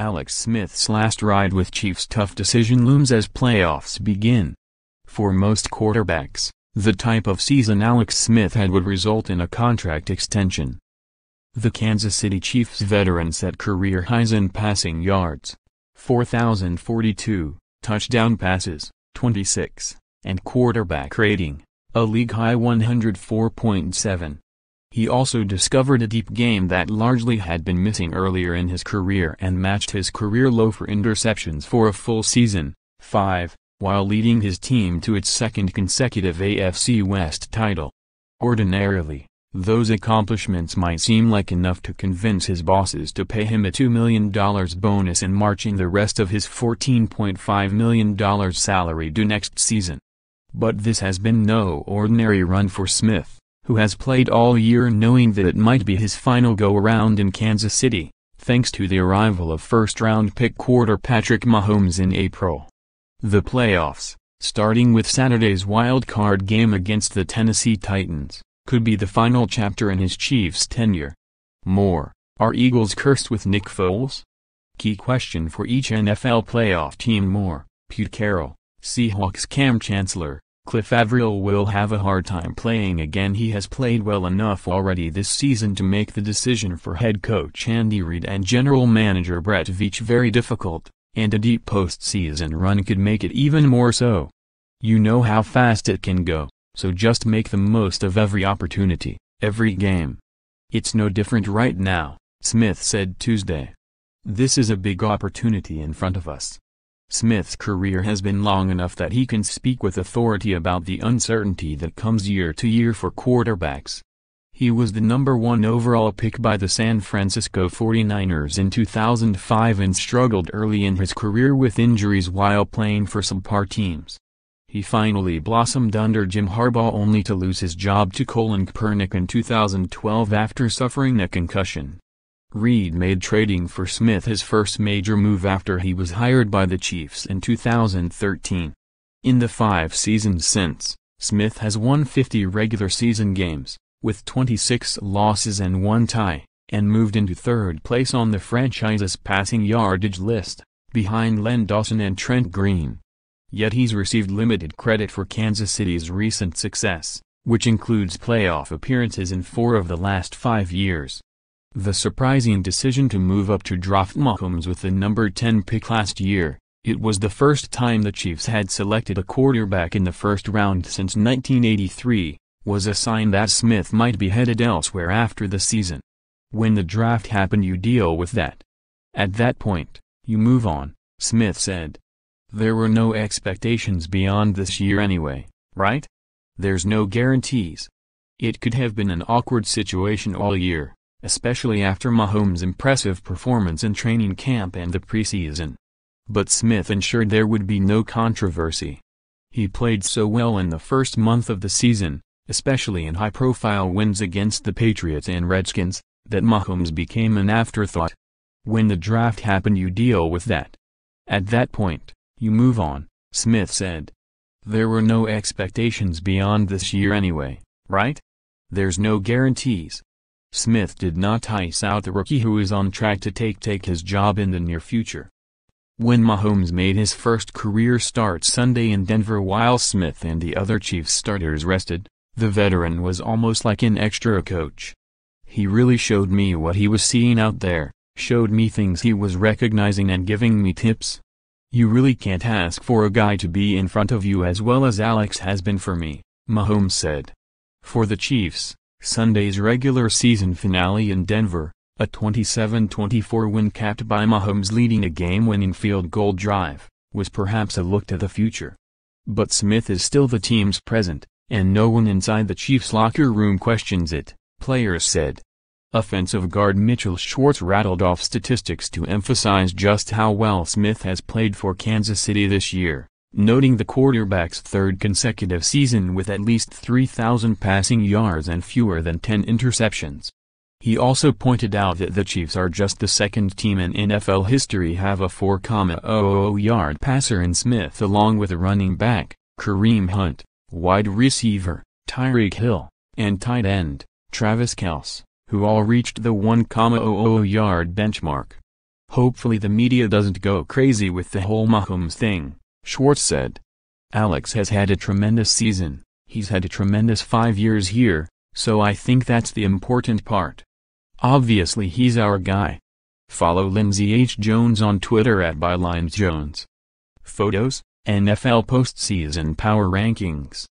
Alex Smith's last ride with Chiefs' tough decision looms as playoffs begin. For most quarterbacks, the type of season Alex Smith had would result in a contract extension. The Kansas City Chiefs veteran set career highs in passing yards, 4,042, touchdown passes, 26, and quarterback rating, a league-high 104.7. He also discovered a deep game that largely had been missing earlier in his career and matched his career low for interceptions for a full season, 5, while leading his team to its second consecutive AFC West title. Ordinarily, those accomplishments might seem like enough to convince his bosses to pay him a $2 million bonus and marching the rest of his $14.5 million salary due next season. But this has been no ordinary run for Smith, who has played all year knowing that it might be his final go-around in Kansas City, thanks to the arrival of first-round pick quarterback Patrick Mahomes in April. The playoffs, starting with Saturday's wild-card game against the Tennessee Titans, could be the final chapter in his Chiefs' tenure. More, are Eagles cursed with Nick Foles? Key question for each NFL playoff team. More, Pete Carroll, Seahawks Cam Chancellor, Cliff Avril will have a hard time playing again. He has played well enough already this season to make the decision for head coach Andy Reid and general manager Brett Veach very difficult, and a deep postseason run could make it even more so. You know how fast it can go, so just make the most of every opportunity, every game. It's no different right now, Smith said Tuesday. This is a big opportunity in front of us. Smith's career has been long enough that he can speak with authority about the uncertainty that comes year to year for quarterbacks. He was the number 1 overall pick by the San Francisco 49ers in 2005 and struggled early in his career with injuries while playing for subpar teams. He finally blossomed under Jim Harbaugh only to lose his job to Colin Kaepernick in 2012 after suffering a concussion. Reid made trading for Smith his first major move after he was hired by the Chiefs in 2013. In the 5 seasons since, Smith has won 50 regular season games, with 26 losses and 1 tie, and moved into 3rd place on the franchise's passing yardage list, behind Len Dawson and Trent Green. Yet he's received limited credit for Kansas City's recent success, which includes playoff appearances in 4 of the last 5 years. The surprising decision to move up to draft Mahomes with the number 10 pick last year, it was the first time the Chiefs had selected a quarterback in the first round since 1983, was a sign that Smith might be headed elsewhere after the season. When the draft happened, you deal with that. At that point, you move on, Smith said. There were no expectations beyond this year anyway, right? There's no guarantees. It could have been an awkward situation all year, especially after Mahomes' impressive performance in training camp and the preseason. But Smith ensured there would be no controversy. He played so well in the first month of the season, especially in high-profile wins against the Patriots and Redskins, that Mahomes became an afterthought. When the draft happened, you deal with that. At that point, you move on, Smith said. There were no expectations beyond this year anyway, right? There's no guarantees. Smith did not ice out the rookie who is on track to take his job in the near future. When Mahomes made his first career start Sunday in Denver while Smith and the other Chiefs starters rested, the veteran was almost like an extra coach. He really showed me what he was seeing out there, showed me things he was recognizing and giving me tips. You really can't ask for a guy to be in front of you as well as Alex has been for me, Mahomes said. For the Chiefs, Sunday's regular season finale in Denver, a 27-24 win capped by Mahomes leading a game-winning field goal drive, was perhaps a look to the future. But Smith is still the team's present, and no one inside the Chiefs' locker room questions it, players said. Offensive guard Mitchell Schwartz rattled off statistics to emphasize just how well Smith has played for Kansas City this year, noting the quarterback's 3rd consecutive season with at least 3,000 passing yards and fewer than 10 interceptions. He also pointed out that the Chiefs are just the 2nd team in NFL history have a 4,000-yard passer in Smith along with a running back, Kareem Hunt, wide receiver, Tyreek Hill, and tight end, Travis Kelce, who all reached the 1,000-yard benchmark. Hopefully the media doesn't go crazy with the whole Mahomes thing, Schwartz said. Alex has had a tremendous season, he's had a tremendous 5 years here, so I think that's the important part. Obviously he's our guy. Follow Lindsay H. Jones on Twitter @BylinesJones. Photos, NFL postseason power rankings.